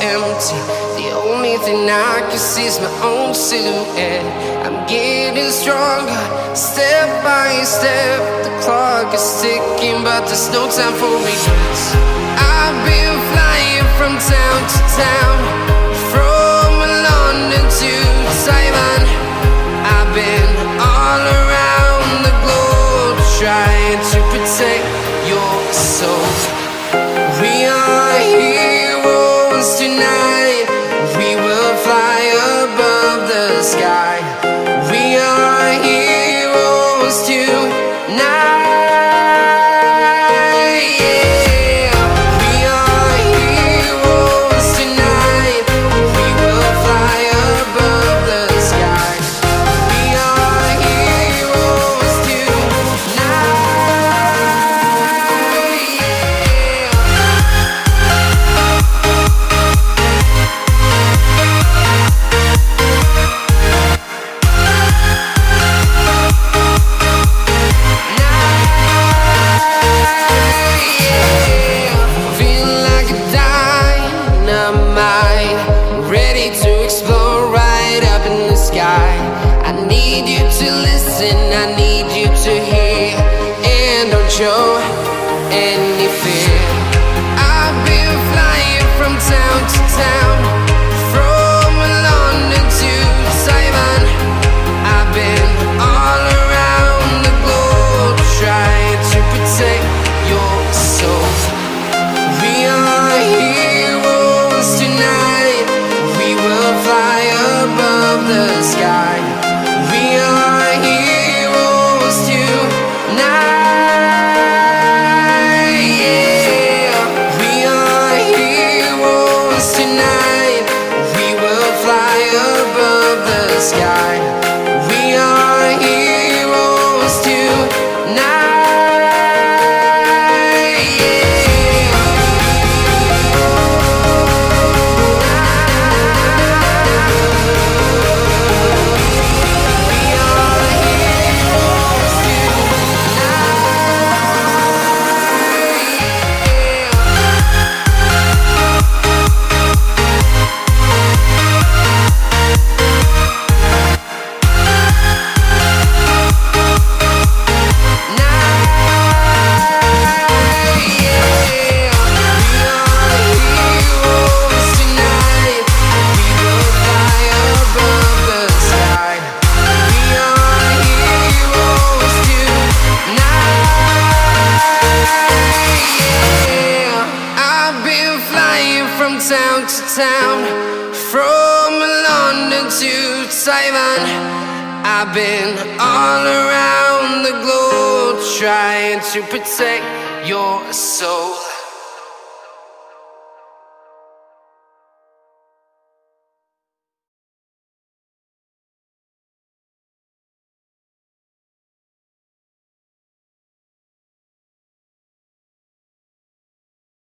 empty. The only thing I can see is my own silhouette. I'm getting stronger, step by step. The clock is ticking, but there's no time for regrets. I've been flying from town to town, from London to Taiwan. I've been all around the globe, trying to protect your soul. We are heroes tonight. We will fly above the sky. We are heroes tonight. Yeah. We are heroes tonight. We will fly above the sky. We are heroes tonight. I need you to hear, and don't show any fear. I've been flying from town to town, from London to Taiwan. I've been all around the globe, trying to protect your soul. We are heroes tonight. We will fly above the sky. We are heroes tonight. Yeah. We are heroes tonight. We will fly above the sky. We are heroes tonight. Town to town, from London to Taiwan. I've been all around the globe, trying to protect your soul.